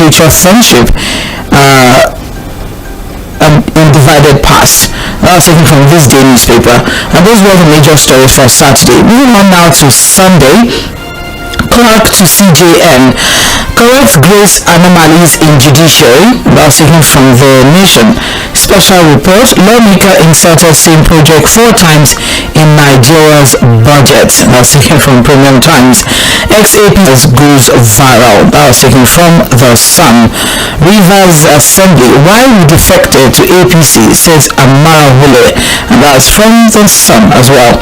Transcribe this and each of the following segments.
future friendship undivided past. That was taken from this day newspaper. And those were the major stories for Saturday. Moving on now to Sunday. Clerk to CJN corrects grace anomalies in judiciary. That was taken from the Nation. Special report. Lawmaker inserted same project 4 times in Nigeria's budget. That was taken from Premium Times. Ex-APs goes viral. That was taken from The Sun. Rivers Assembly. Why we defected to APC, says Amara Wule. And that was from The Sun as well.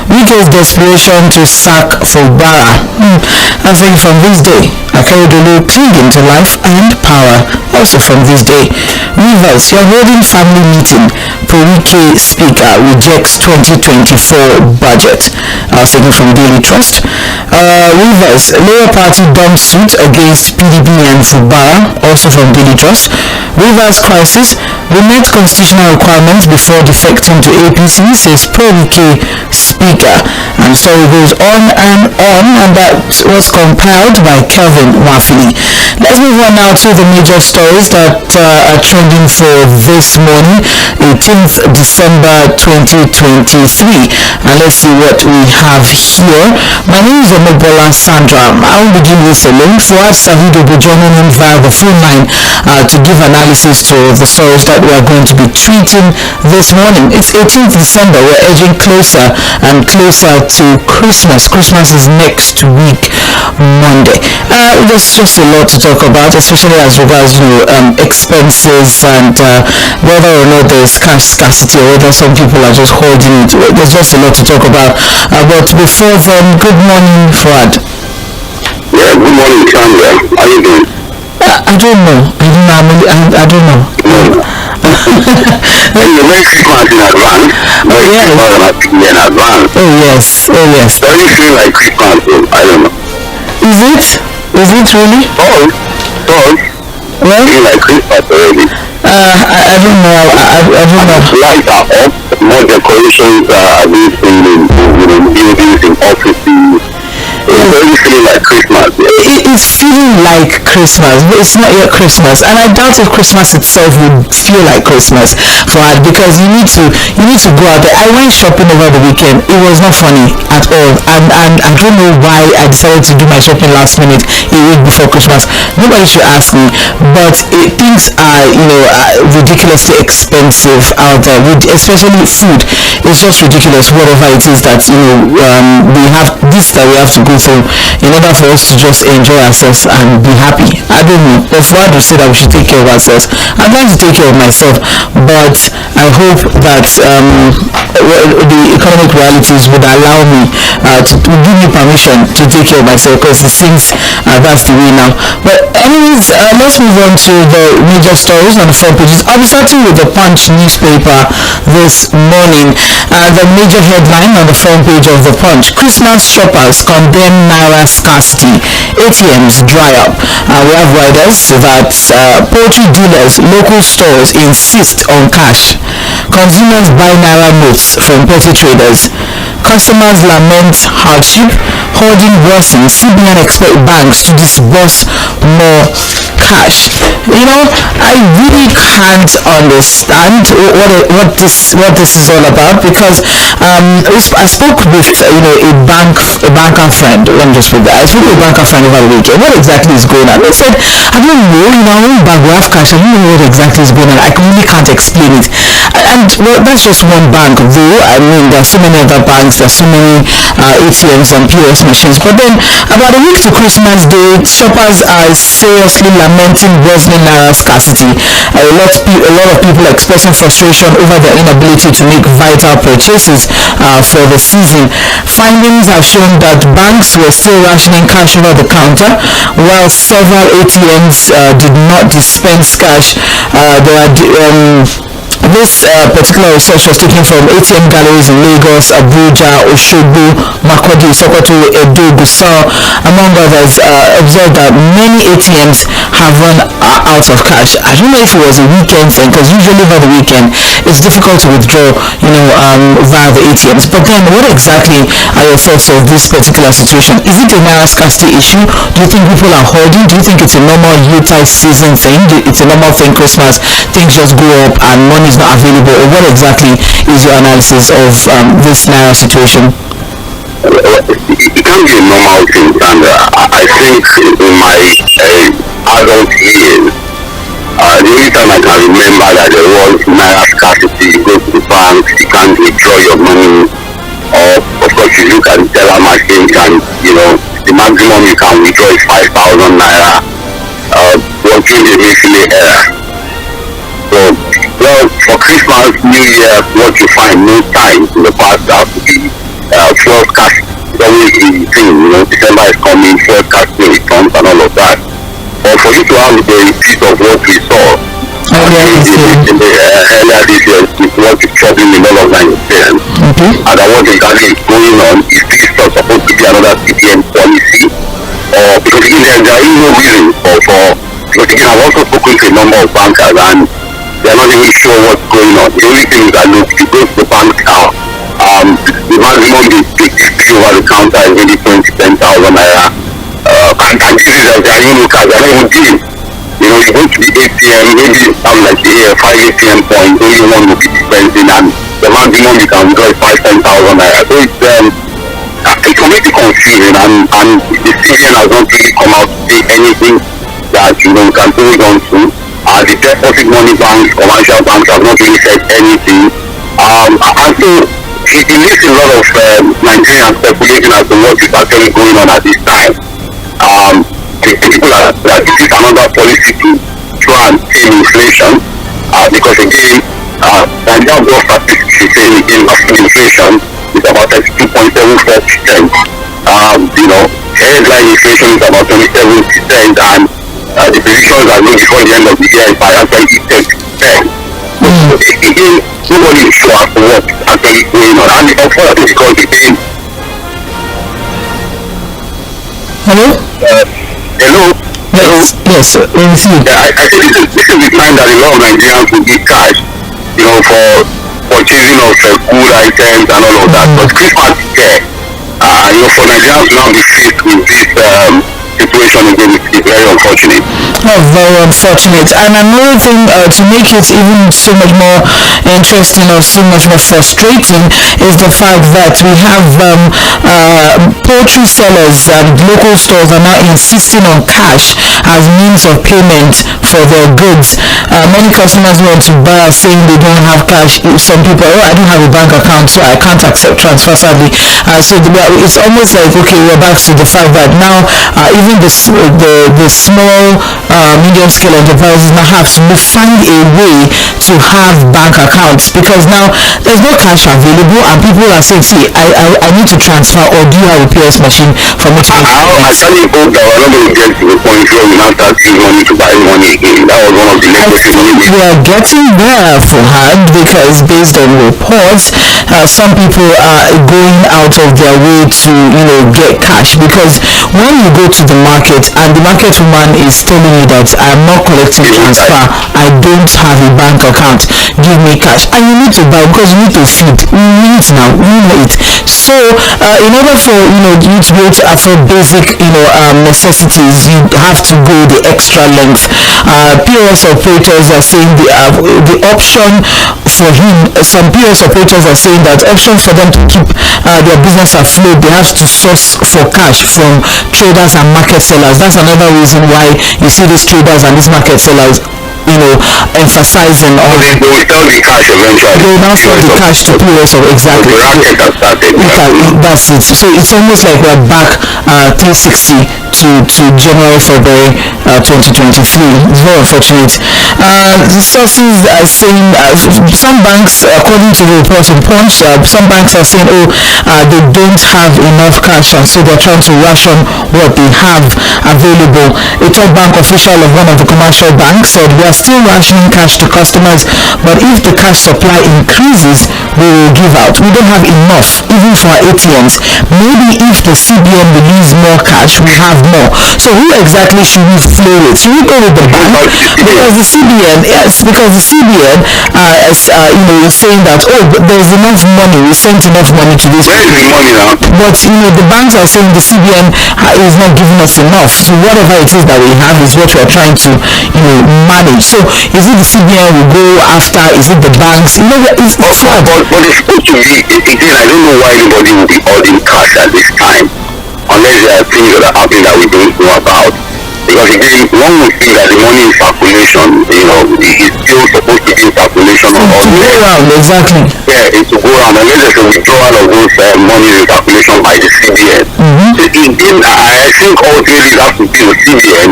Wike's desperation to sack Fubara. That's taken from this day. Akeredolu clinging to life and power. Also from this day. Rivers, you're holding family meeting. Pro-Wike speaker rejects 2024 budget. Taken from Daily Trust. Rivers, Labour Party dumps suit against PDP and Fubara. Also from Daily Trust. Rivers crisis. We met constitutional requirements before defecting to APC, says Pro-Wike speaker. And so it goes on, and that was compiled by Kelvin Wafili. Let's move on now to the major stories that are trending for this morning, 18th December 2023. And let's see what we have here. My name is Omobola Sandra. I will begin this alone. Fuad Sahido will be joining in via the phone line to give analysis to the stories that we are going to be treating this morning. It's 18th December. We're edging closer and closer to Christmas. Christmas is next week, Monday. There's just a lot to talk about, especially as regards expenses and whether or not there is cash scarcity or whether some people are just holding it. There's just a lot to talk about. But before then, good morning, Fuad. Yeah, good morning, Sandra. How are you doing? I don't know. I don't know. You're very Christmas in advance. In advance. Oh yes. Does it feel like Christmas? I don't know. Is it really? Oh, well, feel like Christmas already. I don't know. I don't know. Lights are up. More decorations are being seen in buildings, in offices. It's already feeling like Christmas. It's feeling like Christmas, but it's not yet Christmas, and I doubt if Christmas itself would feel like Christmas for us, because you need to go out there. I went shopping over the weekend. It was not funny at all, and I don't know why I decided to do my shopping last minute a week before Christmas. Nobody should ask me, but things are ridiculously expensive out there, especially food. It's just ridiculous, whatever it is that we have to go through in order for us to just enjoy ourselves and be happy. I don't know if one would say that we should take care of ourselves. I'm trying to take care of myself, but I hope that the economic realities would allow me to give me permission to take care of myself, because it seems that's the way now. But anyways, let's move on to the major stories on the front pages. I'll be starting with the Punch newspaper this morning. The major headline on the front page of the Punch: Christmas shoppers condemn naira scarcity, ATMs dry up. We have riders that poultry dealers, local stores insist on cash. Consumers buy naira notes from petty traders. Customers lament hardship. Hoarding worsens. CBN expect banks to disburse more cash. I really can't understand what this is all about, because I spoke with a banker friend. Let me just put that. I spoke with a banker friend over the weekend. What exactly is going on? They said, I don't know. Our own bank, we have cash. I don't know what exactly is going on. I really can't explain it. And that's just one bank, though. I mean, there are so many other banks. There are so many ATMs and POS machines. But then, about a week to Christmas Day, shoppers are seriously lamenting worsening naira scarcity. A lot of people are expressing frustration over their inability to make vital purchases for the season. Findings have shown that banks were still rationing cash over the counter, while several ATMs did not dispense cash. This particular research was taken from ATM galleries in Lagos, Abuja, Oshogbo, Makurdi, Sokoto, Edo, Gusau, among others. Observed that many ATMs have run out of cash. I don't know if it was a weekend thing, because usually over the weekend it's difficult to withdraw, via the ATMs. But then, what exactly are your thoughts of this particular situation? Is it a naira scarcity issue? Do you think people are hoarding? Do you think it's a normal Yuletide season thing? It's a normal thing, Christmas, things just go up and money is not available? Or what exactly is your analysis of this naira situation? It can be a normal thing, and I think in my adult years, the only time I can remember that there was naira scarcity, you go to the bank, you can't withdraw your money, or of course you look at the teller machine, and the maximum you can withdraw is 5,000 naira. One thing they basically So, well, for Christmas, New Year, what you find most times in the past that would be fuel scarcity. It's always the thing, December is coming, fuel scarcity returns and all of that. But for you to have a piece of what we saw earlier this year, is what is troubling a lot of Nigerians. And what exactly is going on is this supposed to be another CPM policy? Or because again, there is no reason because again, I've also spoken to a number of bankers and they're not even sure what's going on. The only thing is that look, you go to the bank now, the maximum they give over the counter is maybe 10,000 naira. And this is like they're even looking, they're not even giving. You go to the ATM, maybe like the 5 ATM points, only one will be dispensing, and the maximum you can withdraw is 5,000 naira. So it's completely confusing, and the CBN has not really come out to say anything that you can hold on to. The deposit money banks, commercial banks have not really said anything. And so it leaves a lot of Nigerians speculating as to what is actually going on at this time. People that this is another policy to try and tame inflation, because again, Nigerian growth statistics is saying again inflation is about 32.74%. Headline inflation is about 27%, and the predictions are going before the end of the year is by actually 10%. Again, nobody is sure as to what is actually going on. And unfortunately, because again, Hello? Hello? Yes, let me see. I say this is the time that a lot of Nigerians will be cash, for purchasing of food items and all of that. But Christmas is here. For Nigerians to now be faced with this situation again is very unfortunate. Very unfortunate. And another thing to make it even so much more interesting or so much more frustrating is the fact that we have poultry sellers and local stores are now insisting on cash as means of payment for their goods. Many customers want to buy saying they don't have cash. Some people, I don't have a bank account, so I can't accept transfer sadly. So it's almost like, okay, we're back to the fact that now even the small medium scale enterprises now have to find a way to have bank accounts, because now there's no cash available and people are saying, see, I need to transfer, or do you have a POS machine for me to make payments? I tell you both that we're not going to get to the point where we now start using money to buy money again. That was one of the legacy money. We are getting there for hand, because based on reports, some people are going out of their way to get cash, because when you go to the market and the market woman is telling you that I'm not collecting transfer, I don't have a bank account, give me cash, and you need to buy because you need to feed, we need now, we need it. So in order for you to be able to afford basic necessities, you have to go the extra length. POS operators are saying the option for him, some POS operators are saying that option for them to keep their business afloat, they have to source for cash from traders and market sellers. That's another reason why you see these traders and these market sellers emphasizing on they will sell the cash eventually. They will now sell the cash to POS of exactly. The racket has started. That's it. So it's almost like we're back 360 to January, February 2023. It's very unfortunate. The sources are saying some banks, according to the reports in Punch, some banks are saying, they don't have enough cash, and so they're trying to ration what they have available. A top bank official of one of the commercial banks said, we are still rationing cash to customers, but if the cash supply increases, we will give out. We don't have enough, even for our ATMs. Maybe if the CBN release more cash, we have more. So who exactly should we flow with? Should we go with the bank? Because the CBN, is saying that, there's enough money, we sent enough money to this. Where is the money now? But the banks are saying the CBN is not giving us enough. So whatever it is that we have is what we're trying to manage. So is it the CBN will go after? Is it the banks? It's hard. But it's supposed to be, again, I don't know why anybody will be holding cash at this time, unless there are things that are happening that we don't know about. Because again, one would think that the money in circulation, is still supposed to be in circulation. To go around, exactly. Yeah, it's to go around, unless there's a withdrawal of those money in circulation by the CBN. So again, I think ultimately that would be the CBN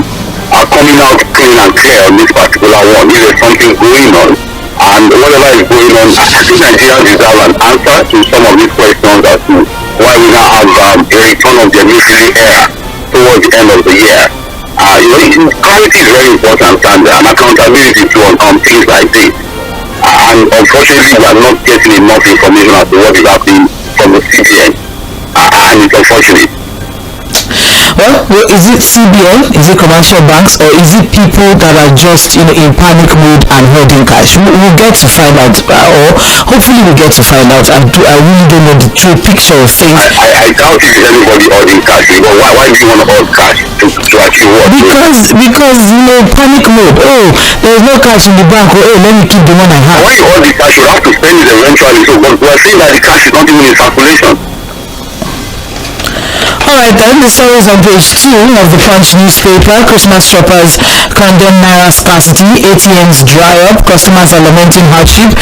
are coming out clean and clear on this particular one. If there's something going on, and whatever is going on, I think Nigerians deserve an answer to some of these questions as to why we now have a return of the military air towards the end of the year. Clarity is very important, and accountability to on things like this. And unfortunately, we are not getting enough information as to what is happening from the CBN, and it's unfortunate. Well, is it CBN, is it commercial banks, or is it people that are just in panic mode and holding cash? We'll get to find out, or hopefully we'll get to find out. And I really don't know the true picture of things. I doubt if there's anybody holding cash. But why do you want to hold cash to achieve what? Because panic mode. There's no cash in the bank. Let me keep the one I have. When you hold the cash, you have to spend it eventually. So we're saying that the cash is not even in circulation. Alright then, the story is on page 2 of the Punch newspaper. Christmas shoppers condemn naira scarcity, ATMs dry up, customers are lamenting hardship.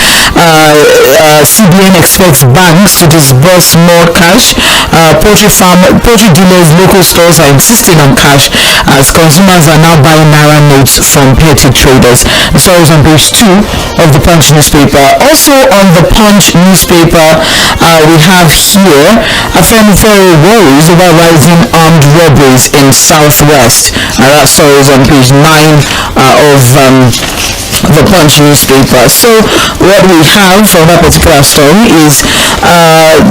CBN expects banks to disburse more cash. Poultry dealers, local stores are insisting on cash as consumers are now buying naira notes from petty traders. The story is on page 2 of the Punch newspaper. Also on the Punch newspaper, we have here Aᴊɪʲᴜ worries over rising armed robberies in Southwest. That story is on page 9 of the Punch newspaper. So what we have from that particular story is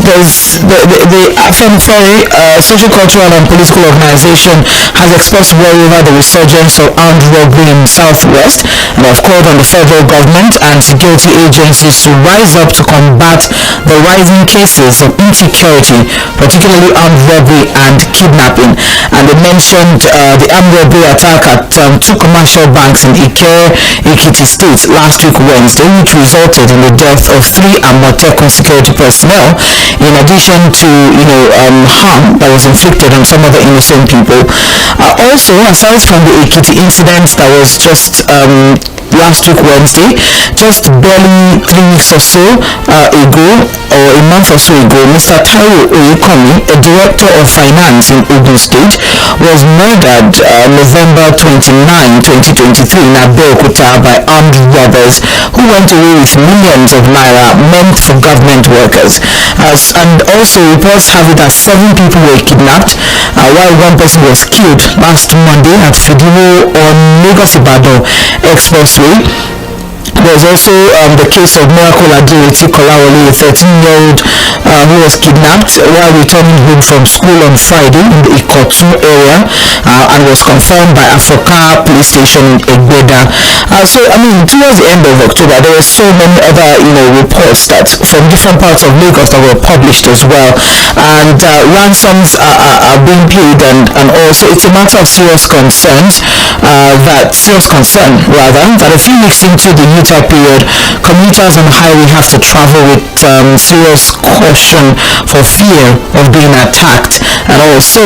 there's the Aᴊɪݹᴜ social-cultural and political organization has expressed worry over the resurgence of armed robbery in Southwest, and have called on the federal government and security agencies to rise up to combat the rising cases of insecurity, particularly armed robbery and kidnapping. And they mentioned the armed robbery attack at two commercial banks in Ekiti State last week Wednesday, which resulted in the death of 3 Amotekun security personnel, in addition to harm that was inflicted on some other innocent people. Also, aside from the Ekiti incident that was just last week Wednesday, just barely 3 weeks or so ago, or a month or so ago, Mr. Taiwo Oyèkánmi, a director of finance in Ogun State, was murdered November 29, 2023 in Abeokuta by armed robbers who went away with millions of naira meant for government workers. And also reports have it that 7 people were kidnapped, while 1 person was killed last Monday at Fìdíwó on Lagos-Ibadan Expressway. There's also the case of Miracle Adireti Kolawole, a 13-year-old who was kidnapped while returning home from school on Friday in the Ikotun area, and was confirmed by Afoka police station in Egbeda. Towards the end of October, there were so many other reports that from different parts of Lagos that were published as well, and ransoms are being paid, and also it's a matter of serious concern that a few weeks into the Utah period, commuters on the highway have to travel with serious caution for fear of being attacked. And also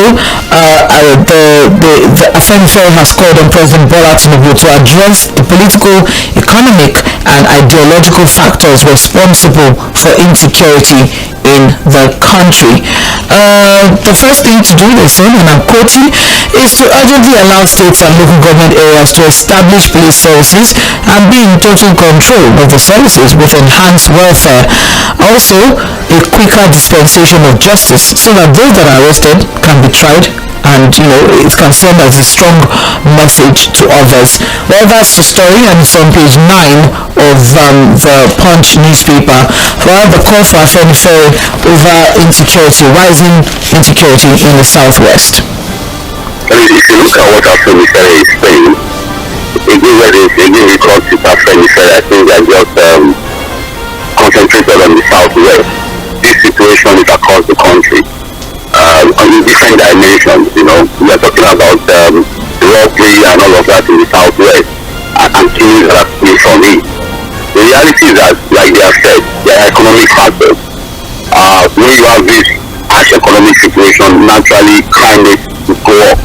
the Aᴊɪṕᴜ has called on President Bola Tinubu to address the political, economic and ideological factors responsible for insecurity in the country. The first thing to do, they say, and I'm quoting, is to urgently allow states and local government areas to establish police services and be in total control of the services with enhanced welfare. Also, a quicker dispensation of justice so that those that are arrested can be tried, and it can send as a strong message to others. Well, that's the story, and it's on page 9 of the Punch newspaper. For the call for Aᴊɪṕᴜ over insecurity, rising insecurity in the southwest. If you look at what Aᴊɪṕᴜ is saying, again because it's Aᴊɪṕᴜ, I think they're just concentrated on the southwest. This situation is across the country. In different dimensions, we are talking about robbery and all of that in the southwest, and killings that are coming from it. The reality is that, like they have said, there are economic factors. When you have this harsh economic situation, naturally crime rates will go up.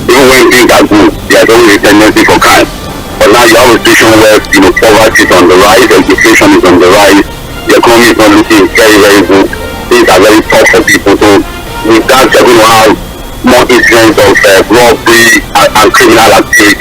Even when things are good, there's always a tendency for crime. But now you have a situation where poverty is on the rise, education is on the rise, the economy is not looking very, very good. Things are very tough for people. So with that, you're going to have more incidents of robbery and criminal activity.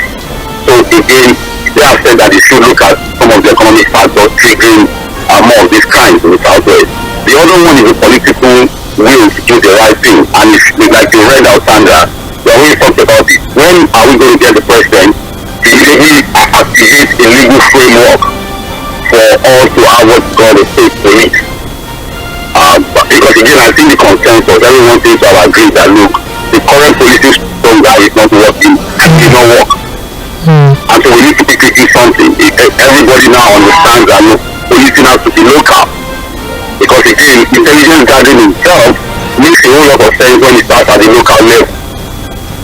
So again, they have said that they should look at some of the economic factors triggering more of these crimes in the southwest. The other one is the political will to do the right thing, and it's like you read out, Sandra, we always talked about it. When are we going to get the president to really activate a legal framework for all to have what's called a state police? Because again, I think the consensus, everyone seems to have agreed that look, the current policing structure is not working, and it did not work. And so we need to quickly do something. Everybody now understands that look, policing has to be local. Because again, intelligence gathering itself makes a whole lot of sense when it starts at the local level.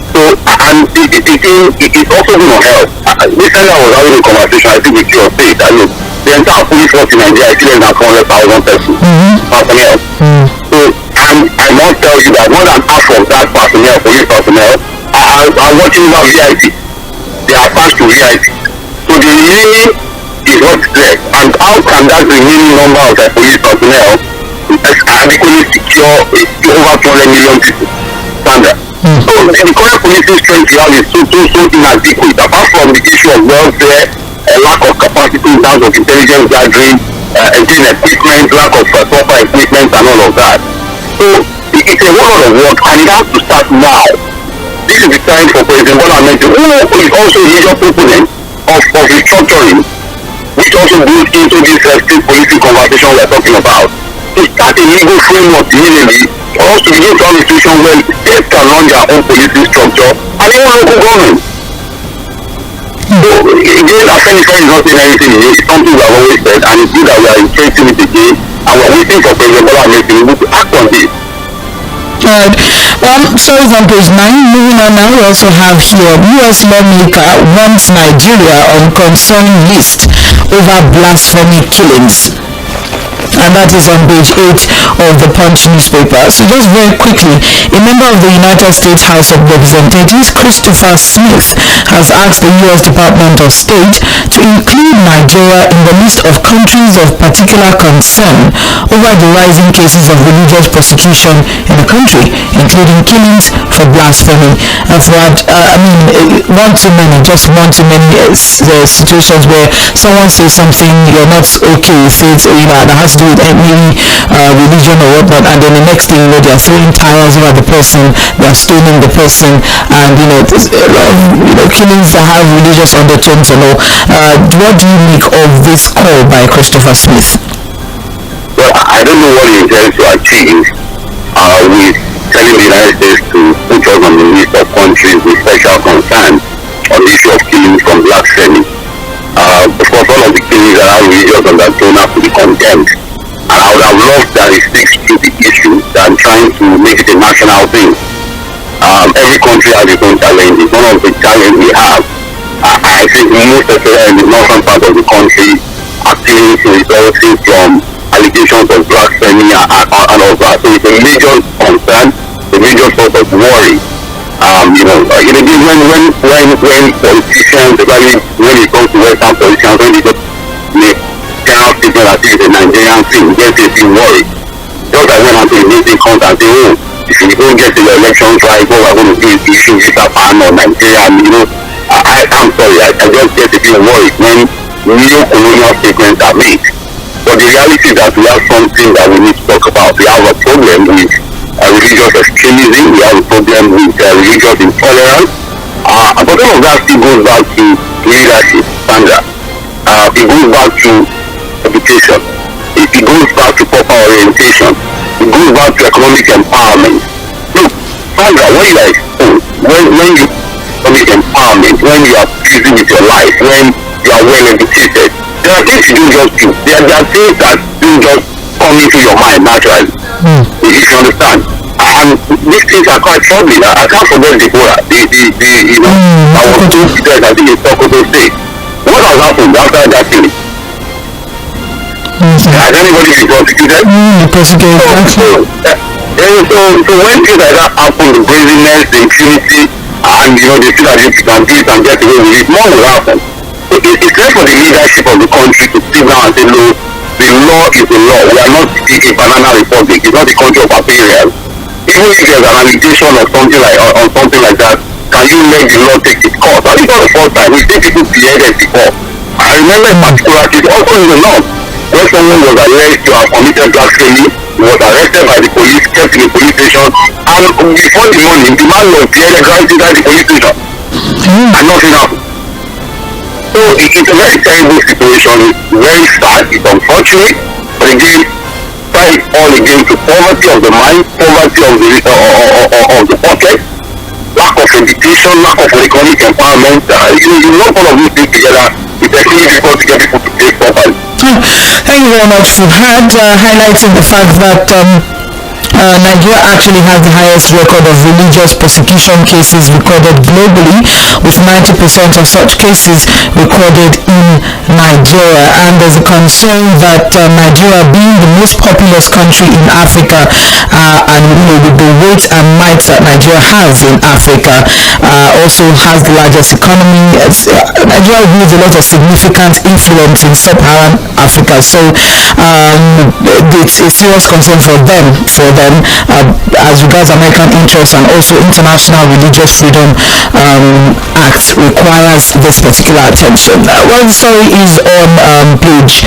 So, and it's also going to help. Recently I was having a conversation, I think with your state, that look, the entire police force in Nigeria is less than 400,000 personnel. So, and I must tell you that more than half of that personnel, police personnel, are working over VIP. They are attached to VIP. So the remaining is what's there. And how can that remaining number of the police personnel adequately secure over 200 million people standard? So the current policing strength you have is so inadequate, apart from the issue of welfare, lack of capacity in terms of intelligence gathering, again equipment, lack of proper equipment and all of that. So it's a whole lot of work, and it has to start now. This is the time for President Bola Ahmed Tinubu, who is also a major proponent of restructuring, which also goes into this state policing conversation we are talking about, to start a legal framework immediately for us to begin to have a situation where states can run their own policing structure and even local government. So again, Aᴊɪṕᴜ is not saying anything new. It's something we have always said, and it's good that we are reiterating it again, and we are waiting for President Bola Ahmed Tinubu to act on this. Right. Stories on page 9. Moving on now, we also have here U.S. lawmaker wants Nigeria on concern list over blasphemy killings. And that is on page 8 of the Punch newspaper. So just very quickly, a member of the United States House of Representatives, Christopher Smith, has asked the U.S. Department of State to include Nigeria in the list of countries of particular concern over the rising cases of religious persecution in the country, including killings for blasphemy. And for one too many situations where someone says something, you're not okay with it, that has to do with any religion or whatnot, and then the next thing they are throwing tires over the person, they are stoning the person, and killings that have religious undertones and all. What do you make of this call by Christopher Smith? Well, I don't know what he intends to achieve with telling the United States to put us on the list of countries with special concern on the issue of killings from blasphemy. Of course, all of the killings that have religious undertone have to be condemned. And I would have loved that he sticks to the issue than trying to make it a national thing. Every country has its own challenges. One of the challenges we have, I think most especially in the northern part of the country, are killings resulting from allegations of blasphemy and all that. So it's a major concern, a major source of worry. When politicians, especially when it comes to Western politicians, when they just make general statement that it's a Nigerian thing, yes, it's been worried. Just because I went on to the meeting comes and say, oh, if you don't get the elections right, what we're going to do is issue visa ban on Nigeria. And I'm sorry, I just get a bit worried when neo-colonial statements are made. But the reality is that we have something that we need to talk about. We have a problem with religious extremism. We have a problem with religious intolerance. But all of that still goes back to leadership, Sandra. It goes back to education. It goes back to proper orientation. It goes back to economic empowerment. Look, Sandra, when you are exposed, when you economic empowerment, when you are busy with your life, when you are well educated, there are things you don't just do. There are things that don't just come into your mind naturally. If you understand. And these things are quite troubling. I can't forget Deborah. I was told today, I think it's Tağᴇ State. What has happened after that thing? Has anybody been prosecuted? So when things like that happen, the brazenness, the impunity, and they feel that you can do it and get away with it, more will happen. So it's left for the leadership of the country to sit down and say, no, the law is the law. We are not a banana republic. It's not a country of barbarians. Even if there's an allegation or something like that, can you let the law take its course? And it's not the first time. We've seen people beheaded before. I remember a particular case also in the north where someone was alleged to have committed blasphemy, was arrested by the police, kept in the police station, and before the morning, the man was beheaded right inside the police station. And nothing happened. So it's a very terrible situation. It's very sad. It's unfortunate. But again, fight all again to poverty of the mind, poverty of the pocket, lack of education, lack of economic empowerment. You lump all of these things together, it's extremely difficult to get people to pay properly. Thank you very much for that, highlighting the fact that Nigeria actually has the highest record of religious persecution cases recorded globally, with 90% of such cases recorded in Nigeria. And there's a concern that Nigeria, being the most populous country in Africa, and with the weight and might that Nigeria has in Africa, also has the largest economy. Nigeria wields a lot of significant influence in sub-Saharan Africa, so it's a serious concern for them as regards American interests, and also International Religious Freedom Act requires this particular attention. Well, the story is on page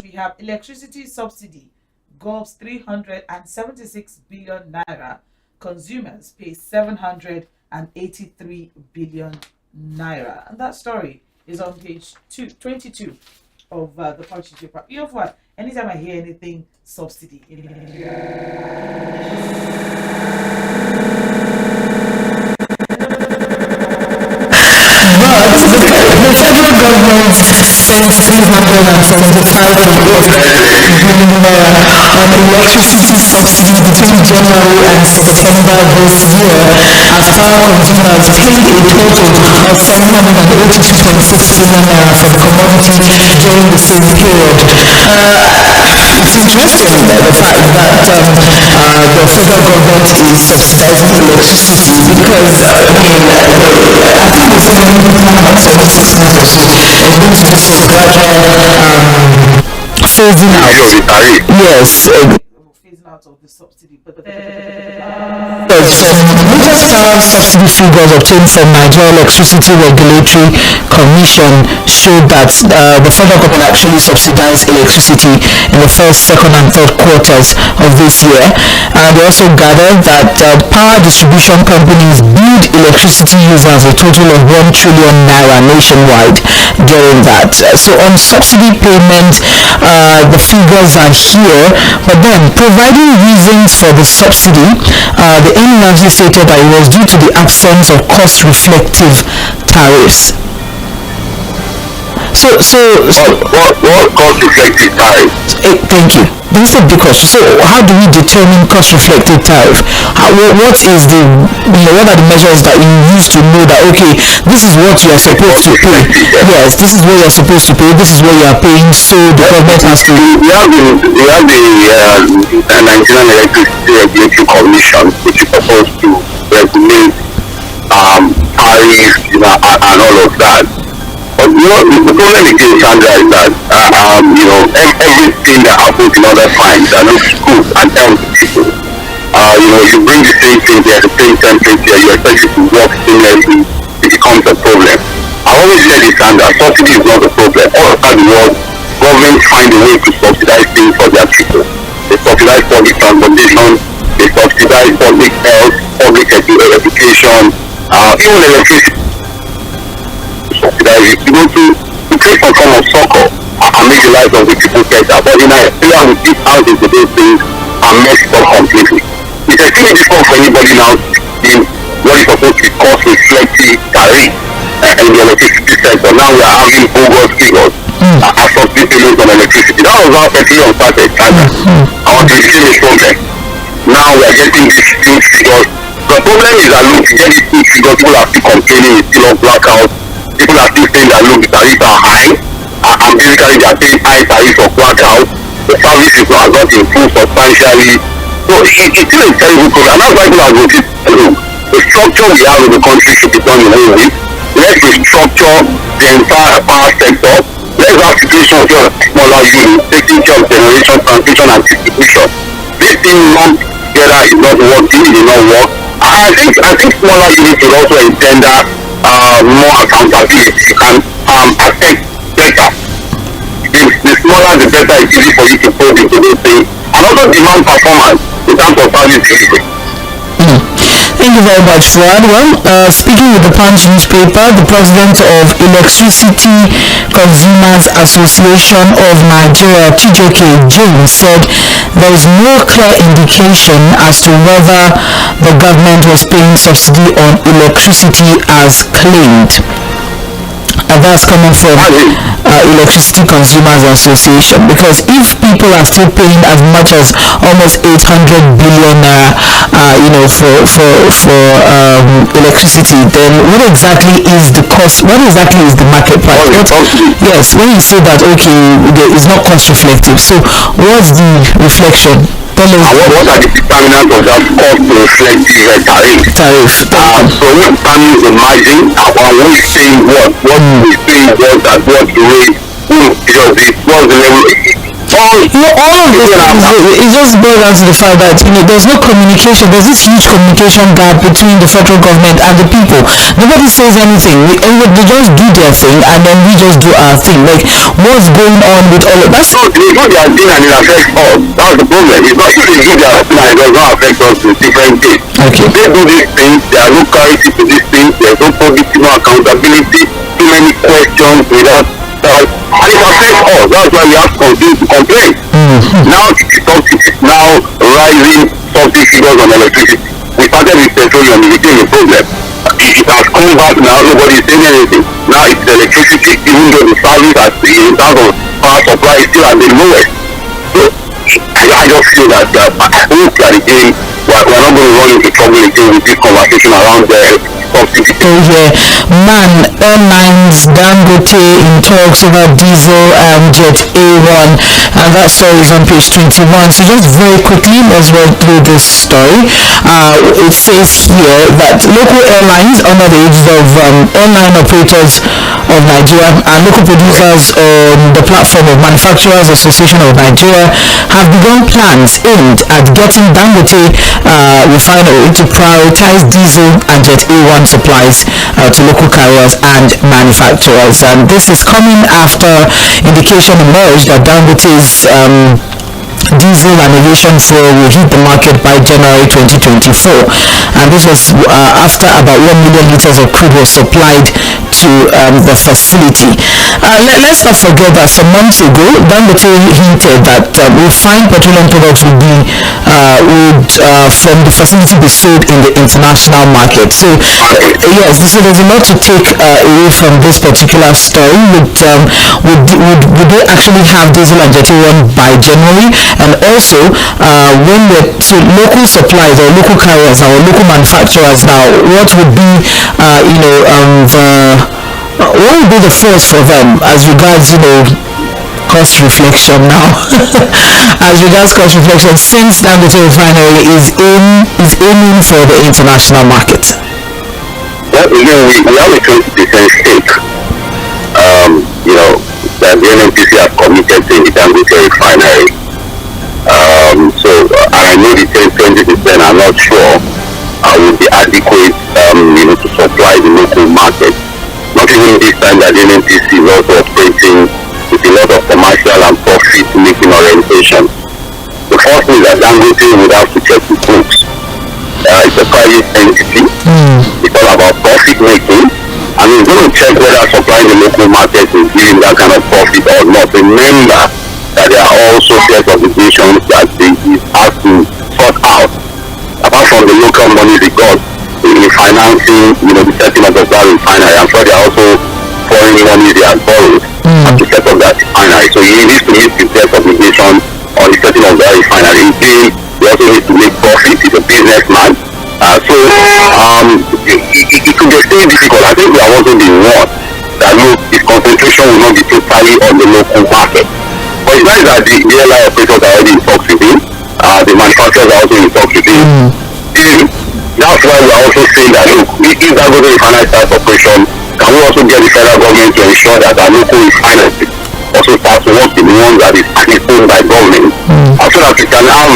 we have electricity subsidy gulps 376 billion naira. Consumers pay 783 billion naira. And that story is on page 22 of the Punch paper. You know what? Anytime I hear anything subsidy in the federal government spent 375 billion on electricity subsidy between January and September this year, as power consumers paid a total of 782.6 billion naira for the commodity during the same period. It's interesting the fact that the federal government is subsidizing electricity, because I think it's about 76 months or so. It's going to be some gradual phasing out. Yes. phasing out of the subsidy, but Some latest subsidy figures obtained from Nigeria Electricity Regulatory Commission showed that the federal government actually subsidized electricity in the first, second, and third quarters of this year. They also gathered that power distribution companies billed electricity users a total of 1 trillion naira nationwide during that. So on subsidy payment, the figures are here, but then providing reasons for the subsidy, the NNRC stated that it was due to the absence of cost-reflective tariffs. So what cost-reflective tariff? Thank you. This is a big question. So how do we determine cost-reflective tariff? What are the measures that you use to know that, okay, this is what you are supposed to pay? Yes, this is what you are supposed to pay. This is what you are paying. So the government has to. We have the Nigerian Electricity Regulatory Commission, which is supposed to regulate tariff tariffs, and all of that. But the problem again, Sandra, is that everything that happens in other times that looks good and helps people. You bring the same thing there, the same temperature, you expect it to work seamlessly, it becomes a problem. I always say this, Sandra, subsidy is not a problem. All over the world, governments find a way to subsidize things for their people. They subsidize public transportation, they subsidize public health, public education, even electricity. Subsidize it, to create some form of succor and make the lives of the people better. But in Nigeria, we keep out into those things and mess it up completely. It's extremely difficult for anybody now in what is supposed to be cost reflective tariff in the electricity sector. Now we are having bogus figures as subsidy payments on electricity. That was how petroleum started, China. Our became a problem. Now we are getting these huge figures. The problem is that look, to get these huge figures, people are still complaining, it's still on blackout. People are still saying that look, the tariffs are high, and basically they are paying high tariffs for blackout. The service is not improved substantially. So it's still a terrible program. That's why people are voting. The structure we have in the country should be done in a way. Let's restructure the entire power sector. Let's have situations of smaller units taking care of generation, transmission, and distribution. This thing lumped together is not working, it will not work. I think smaller units will also engender more accountability and affect better. The smaller the better it's easy for you to put into those things, and also demand performance in terms of service delivery. Thank you very much, Fuad. Well, speaking with the Punch newspaper, the president of Electricity Consumers Association of Nigeria, Tǧᴇ James, said there is no clear indication as to whether the government was paying subsidy on electricity as claimed. And that's coming from Electricity Consumers Association, because if people are still paying as much as almost 800 billion for electricity, then what exactly is the cost? What exactly is the market price? Yes, when you say that, okay, it's not cost reflective, so what's the reflection? And what are the determinants of that cost reflective tariff? So what determines the margin, and who is saying what? What is saying what, and what the rate? What's the level? All of this, it just boils down to the fact that there's no communication. There's this huge communication gap between the federal government and the people. Nobody says anything. They just do their thing, and then we just do our thing. Like, what's going on with all of that? So they do their thing and it affects us. That's the problem. It's not if they do their thing and it does not affect us in different ways. Okay. They do these things. There are no clarity to these things. There's no publicity, no accountability. Too many questions without. And it affects us. That's why we have to continue to complain. Now it's now rising subsidy figures on electricity. We started with petroleum, it became a problem. It has come back now, nobody is saying anything. Now it's electricity, even though the service in terms of power supply is still at the lowest. So I just feel that I hope that again we're not going to run into trouble again with this conversation around the subsidy. Airlines Dangote in talks over diesel and Jᴏɪṛ, and that story is on page 21. So just very quickly, let's run through this story. It says here that local airlines under the aegis of Airline Operators of Nigeria and local producers on the platform of Manufacturers Association of Nigeria have begun plans aimed at getting Dangote refinery to prioritize diesel and Jᴏɪṛ supplies to local carriers and manufacturers. And this is coming after indication emerged that Dangote's diesel and aviation fuel will hit the market by January 2024, and this was after about 1 million liters of crude was supplied to the facility. Let's not forget that some months ago Dangote hinted that refined petroleum products would be from the facility be sold in the international market. So yes, so there's a lot to take away from this particular story. Would they actually have diesel and Jᴏɪṛ by January? And also, when so local suppliers or local carriers or local manufacturers now, what would be, what would be the force for them as regards, cost reflection now? As regards cost reflection, since Dangote refinery is aiming for the international market. Well, again, we have a 20% stake. That the NNPC have committed to the Dangote refinery. And I know the 20%, I'm not sure, will be adequate, to supply the local market. Not even this time that the NNPC is also operating with a lot of commercial and profit-making orientation. The first thing is that Dangote would have to check the books. It's a private entity. It's all about profit-making. And we're going to check whether supplying the local market is giving that kind of profit or not. Remember that there are also debt obligations that it has to sort out. Apart from the local money they got in financing, the settlement of that refinery, I'm sure there are also foreign money they have borrowed to set up that refinery. So he needs to meet the debt obligation on the setting of that refinery. He also needs to make profit. He's a businessman. It could be still difficult. I think we are also the one that look, his concentration will not be totally on the local market. But it's nice that the airline operators are already in talks with him. The manufacturers are also in talks with him. That's why we are also saying that look, if that goes to refinery start operation, can we also get the federal government to ensure that our local refineries also start to work with the ones that is owned by government, so that we can have